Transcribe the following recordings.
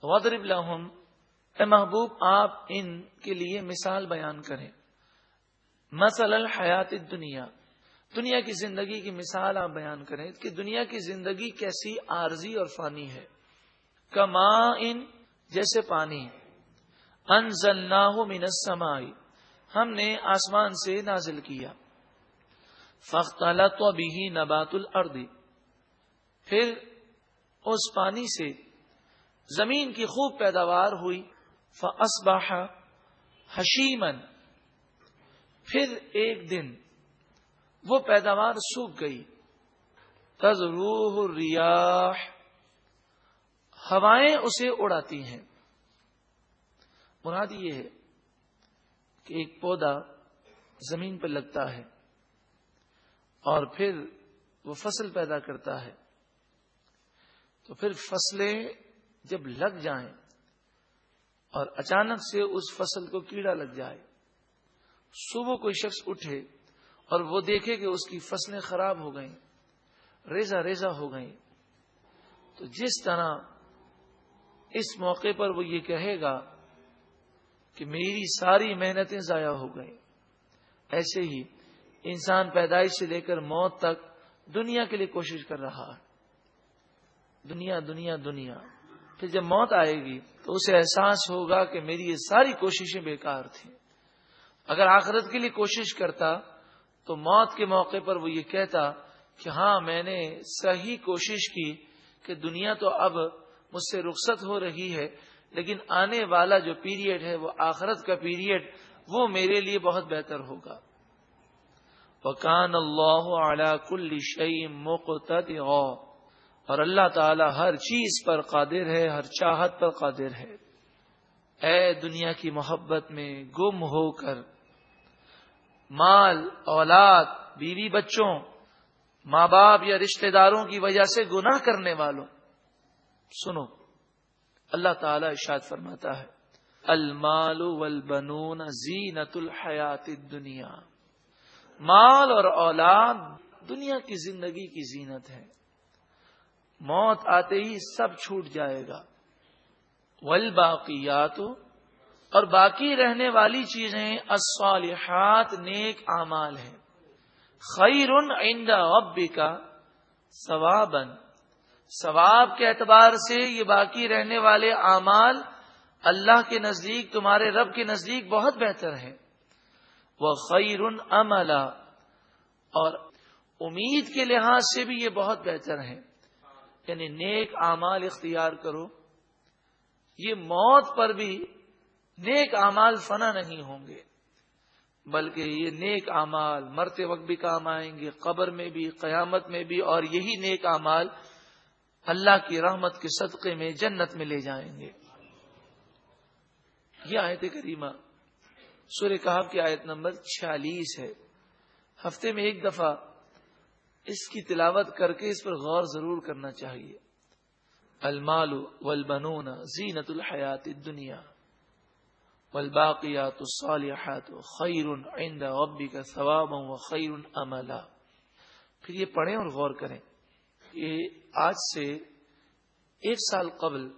وَاضْرِبْ لَهُمْ، اے محبوب آپ ان کے لیے مثال بیان کریں، مثل الحیات الدنیا، دنیا کی زندگی کی مثال آپ بیان کریں کہ دنیا کی زندگی کیسی عارضی اور فانی ہے. کماء، جیسے پانی، انزلناہ من السماء، ہم نے آسمان سے نازل کیا، فاختلط بہ نبات الارض، پھر اس پانی سے زمین کی خوب پیداوار ہوئی، فاصبح ہشیما، پھر ایک دن وہ پیداوار سوکھ گئی، تذروہ الریاح، ہوائیں اسے اڑاتی ہیں. مراد یہ ہے کہ ایک پودا زمین پر لگتا ہے اور پھر وہ فصل پیدا کرتا ہے، تو پھر فصلیں جب لگ جائیں اور اچانک سے اس فصل کو کیڑا لگ جائے، صبح کوئی شخص اٹھے اور وہ دیکھے کہ اس کی فصلیں خراب ہو گئیں، ریزہ ریزہ ہو گئیں، تو جس طرح اس موقع پر وہ یہ کہے گا کہ میری ساری محنتیں ضائع ہو گئیں، ایسے ہی انسان پیدائش سے لے کر موت تک دنیا کے لیے کوشش کر رہا ہے، دنیا دنیا دنیا. پھر جب موت آئے گی تو اسے احساس ہوگا کہ میری یہ ساری کوششیں بیکار تھیں. اگر آخرت کے لیے کوشش کرتا تو موت کے موقع پر وہ یہ کہتا کہ ہاں میں نے صحیح کوشش کی کہ دنیا تو اب مجھ سے رخصت ہو رہی ہے، لیکن آنے والا جو پیریڈ ہے وہ آخرت کا پیریڈ، وہ میرے لیے بہت بہتر ہوگا. وَكَانَ اللَّهُ عَلَى كُلِّ شَيْءٍ مُقْتَدِرًا، اور اللہ تعالی ہر چیز پر قادر ہے، ہر چاہت پر قادر ہے. اے دنیا کی محبت میں گم ہو کر، مال، اولاد، بیوی بچوں، ماں باپ یا رشتہ داروں کی وجہ سے گناہ کرنے والوں، سنو، اللہ تعالی ارشاد فرماتا ہے، المال والبنون زینت الحیات الدنیا، مال اور اولاد دنیا کی زندگی کی زینت ہے، موت آتے ہی سب چھوٹ جائے گا. والباقیات، اور باقی رہنے والی چیزیں، الصالحات، نیک اعمال ہیں، خیر عند ربک ثوابا، ثواب کے اعتبار سے یہ باقی رہنے والے اعمال اللہ کے نزدیک، تمہارے رب کے نزدیک بہت بہتر ہے. وخیر عملا، اور امید کے لحاظ سے بھی یہ بہت بہتر ہے، یعنی نیک اعمال اختیار کرو. یہ موت پر بھی نیک اعمال فنا نہیں ہوں گے، بلکہ یہ نیک اعمال مرتے وقت بھی کام آئیں گے، قبر میں بھی، قیامت میں بھی، اور یہی نیک اعمال اللہ کی رحمت کے صدقے میں جنت میں لے جائیں گے. یہ آیت کریمہ سورہ کہف کی آیت نمبر 46 ہے. ہفتے میں ایک دفعہ اس کی تلاوت کر کے اس پر غور ضرور کرنا چاہیے. المال والبنون زینت الحیات الدنیا والباقیات الصالحات خیر عند ربک ثوابا وخیر املا. پھر یہ پڑھیں اور غور کریں. یہ آج سے 1 سال قبل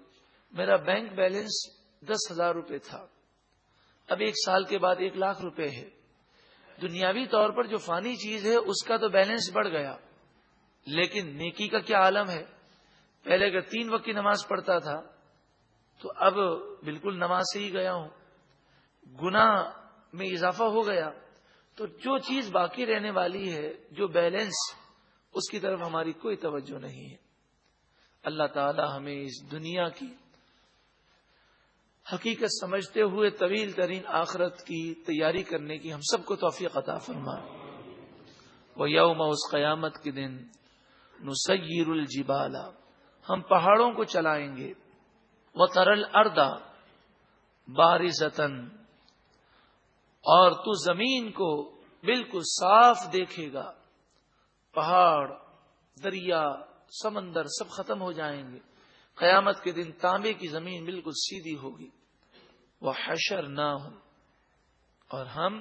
میرا بینک بیلنس 10,000 روپے تھا، اب 1 سال کے بعد 1 لاکھ روپے ہے. دنیاوی طور پر جو فانی چیز ہے اس کا تو بیلنس بڑھ گیا، لیکن نیکی کا کیا عالم ہے. پہلے اگر 3 وقت کی نماز پڑھتا تھا تو اب بالکل نماز سے ہی گیا ہوں، گناہ میں اضافہ ہو گیا. تو جو چیز باقی رہنے والی ہے، جو بیلنس، اس کی طرف ہماری کوئی توجہ نہیں ہے. اللہ تعالی ہمیں اس دنیا کی حقیقت سمجھتے ہوئے طویل ترین آخرت کی تیاری کرنے کی ہم سب کو توفیق عطا فرمائے. وَيَوْمَ، اس قیامت کے دن، نُسَيِّرُ الْجِبَالَ، ہم پہاڑوں کو چلائیں گے. وَتَرَى الْأَرْضَ بَارِزَةً، اور تو زمین کو بالکل صاف دیکھے گا. پہاڑ، دریا، سمندر سب ختم ہو جائیں گے. قیامت کے دن تانبے کی زمین بالکل سیدھی ہوگی. وَحَشَرْنَاهُمْ، اور ہم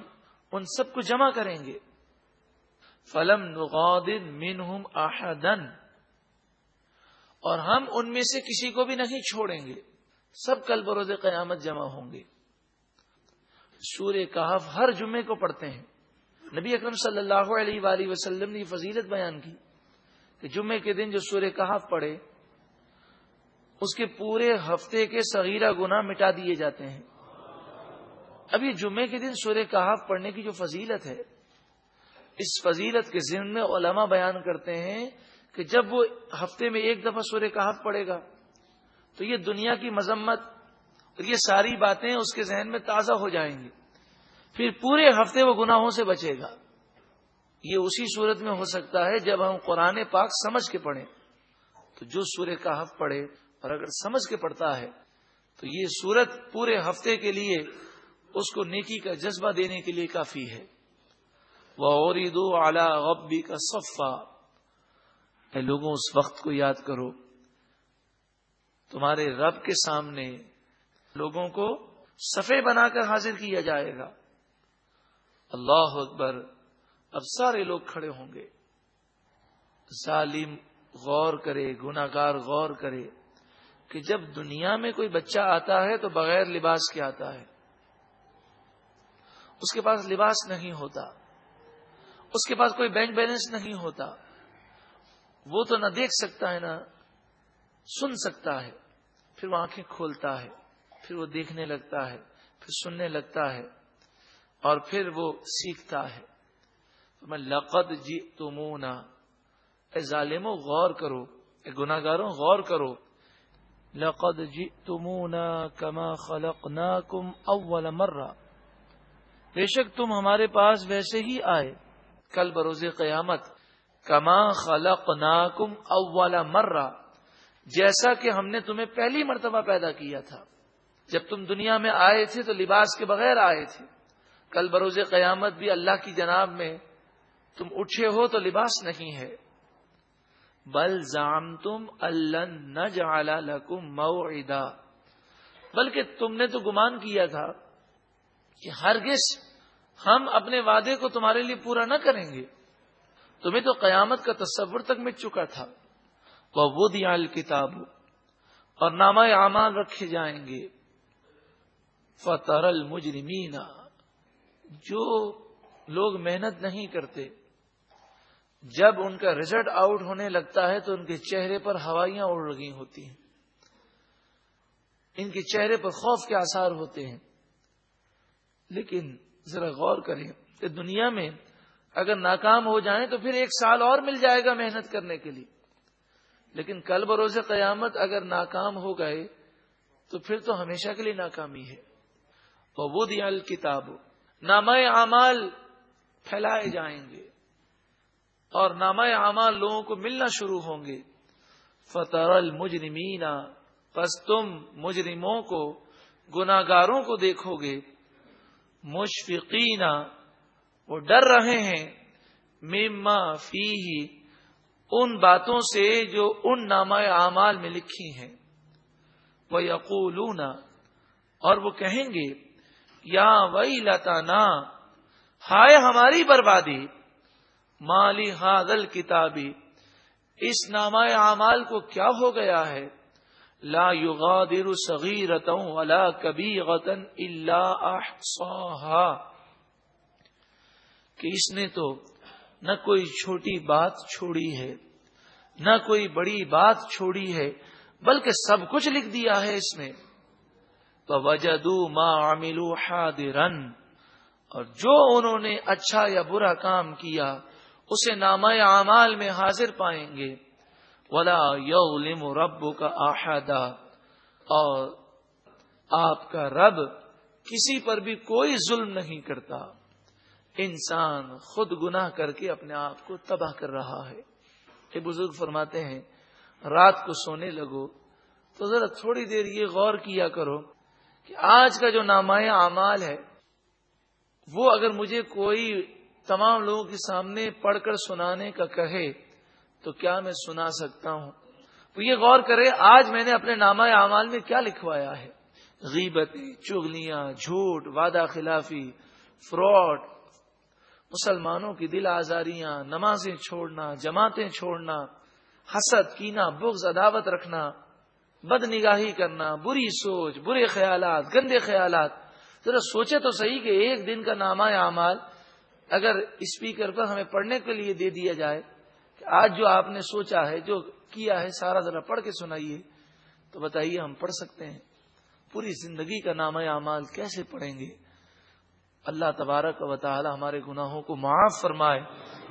ان سب کو جمع کریں گے. فَلَمْ نُغَادِرْ مِنْهُمْ أَحَدًا، اور ہم ان میں سے کسی کو بھی نہیں چھوڑیں گے. سب کل بروز قیامت جمع ہوں گے. سورہ کہف ہر جمعے کو پڑھتے ہیں. نبی اکرم صلی اللہ علیہ وآلہ وسلم نے یہ فضیلت بیان کی کہ جمعے کے دن جو سورہ کہف پڑھے اس کے پورے ہفتے کے صغیرہ گناہ مٹا دیے جاتے ہیں. اب یہ جمعے کے دن سورہ کہف پڑھنے کی جو فضیلت ہے، اس فضیلت کے ضمن میں علماء بیان کرتے ہیں کہ جب وہ ہفتے میں ایک دفعہ سورہ کہف پڑھے گا تو یہ دنیا کی مذمت اور یہ ساری باتیں اس کے ذہن میں تازہ ہو جائیں گی. پھر پورے ہفتے وہ گناہوں سے بچے گا. یہ اسی صورت میں ہو سکتا ہے جب ہم قرآن پاک سمجھ کے پڑھیں. تو جو سورہ کہف پڑھے اور اگر سمجھ کے پڑھتا ہے تو یہ سورت پورے ہفتے کے لیے اس کو نیکی کا جذبہ دینے کے لیے کافی ہے. وَأُرِدُوا عَلَىٰ رَبِّكَ صَفًّا، اے لوگوں اس وقت کو یاد کرو، تمہارے رب کے سامنے لوگوں کو صفے بنا کر حاضر کیا جائے گا. اللہ اکبر. اب سارے لوگ کھڑے ہوں گے. ظالم غور کرے، گناہگار غور کرے کہ جب دنیا میں کوئی بچہ آتا ہے تو بغیر لباس کے آتا ہے. اس کے پاس لباس نہیں ہوتا، اس کے پاس کوئی بینک بیلنس نہیں ہوتا. وہ تو نہ دیکھ سکتا ہے نہ سن سکتا ہے. پھر وہ آنکھیں کھولتا ہے، پھر وہ دیکھنے لگتا ہے، پھر سننے لگتا ہے اور پھر وہ سیکھتا ہے. میں لقد جئتمونا، اے ظالموں غور کرو، اے گناہگاروں غور کرو. لقد جئتمونا کما خلقناکم اول مرہ، بے شک تم ہمارے پاس ویسے ہی آئے کل بروز قیامت. کما خلقناکم اول مرہ، جیسا کہ ہم نے تمہیں پہلی مرتبہ پیدا کیا تھا. جب تم دنیا میں آئے تھے تو لباس کے بغیر آئے تھے. کل بروز قیامت بھی اللہ کی جناب میں تم اٹھے ہو تو لباس نہیں ہے. بل زعمتم ان نجعل لکم موعدا، بلکہ تم نے تو گمان کیا تھا کہ ہرگز ہم اپنے وعدے کو تمہارے لیے پورا نہ کریں گے. تمہیں تو قیامت کا تصور تک مٹ چکا تھا. ووضع الکتاب، اور نامہ اعمال رکھے جائیں گے. فترى المجرمین، جو لوگ محنت نہیں کرتے جب ان کا رزلٹ آؤٹ ہونے لگتا ہے تو ان کے چہرے پر ہوائیاں اڑ رہی ہوتی ہیں، ان کے چہرے پر خوف کے آثار ہوتے ہیں. لیکن ذرا غور کریں کہ دنیا میں اگر ناکام ہو جائیں تو پھر 1 سال اور مل جائے گا محنت کرنے کے لیے. لیکن کل بروز قیامت اگر ناکام ہو گئے تو پھر تو ہمیشہ کے لیے ناکامی ہے. ووضع الکتاب، نامہ اعمال پھیلائے جائیں گے اور نامہ اعمال لوگوں کو ملنا شروع ہوں گے. فترى المجرمین، پس تم مجرموں کو، گناہگاروں کو دیکھو گے. مشفقین، وہ ڈر رہے ہیں. مما فیہ، ان باتوں سے جو ان نامہ اعمال میں لکھی ہیں. وَيَقُولُونَ، اور وہ کہیں گے یا ویلتنا، ہائے ہماری بربادی. مالی ھذا الکتاب، اس نامہ اعمال کو کیا ہو گیا ہے. لا یغادر صغیرۃ ولا کبیرۃ الا احصاها، کہ اس نے تو نہ کوئی چھوٹی بات چھوڑی ہے نہ کوئی بڑی بات چھوڑی ہے بلکہ سب کچھ لکھ دیا ہے اس میں. فوجدوا ما عملوا حاضرا، اور جو انہوں نے اچھا یا برا کام کیا اسے نامہ اعمال میں حاضر پائیں گے. ولا یظلم ربک احدا، اور آپ کا رب کسی پر بھی کوئی ظلم نہیں کرتا. انسان خود گناہ کر کے اپنے آپ کو تباہ کر رہا ہے. یہ بزرگ فرماتے ہیں رات کو سونے لگو تو ذرا تھوڑی دیر یہ غور کیا کرو کہ آج کا جو نامہ اعمال ہے وہ اگر مجھے کوئی تمام لوگوں کے سامنے پڑھ کر سنانے کا کہے تو کیا میں سنا سکتا ہوں. تو یہ غور کرے آج میں نے اپنے نامہ اعمال میں کیا لکھوایا ہے. غیبتیں، چغلیاں، جھوٹ، وعدہ خلافی، فراڈ، مسلمانوں کی دل آزاریاں، نمازیں چھوڑنا، جماعتیں چھوڑنا، حسد، کینہ، بغض، عداوت رکھنا، بد نگاہی کرنا، بری سوچ، برے خیالات، گندے خیالات. ذرا سوچے تو صحیح کہ ایک دن کا نامہ اعمال اگر اسپیکر پر ہمیں پڑھنے کے لیے دے دیا جائے کہ آج جو آپ نے سوچا ہے، جو کیا ہے، سارا ذرا پڑھ کے سنائیے، تو بتائیے ہم پڑھ سکتے ہیں؟ پوری زندگی کا نامہ اعمال کیسے پڑھیں گے؟ اللہ تبارک و تعالی ہمارے گناہوں کو معاف فرمائے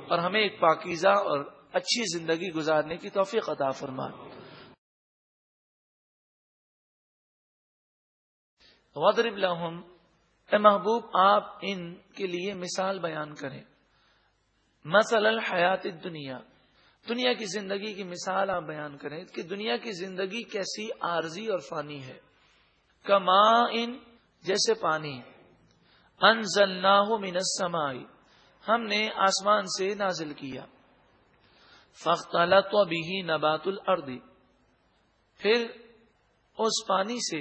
اور ہمیں ایک پاکیزہ اور اچھی زندگی گزارنے کی توفیق عطا فرمائے. وَاضْرِبْ لَهُمْ، اے محبوب آپ ان کے لیے مثال بیان کریں. مثل الحیات الدنیا، دنیا کی زندگی کی مثال آپ بیان کریں کہ دنیا کی زندگی کیسی عارضی اور فانی ہے. کماء، جیسے پانی. انزلناہ من السماء، ہم نے آسمان سے نازل کیا. فاختلط بہ نبات الارض، پھر اس پانی سے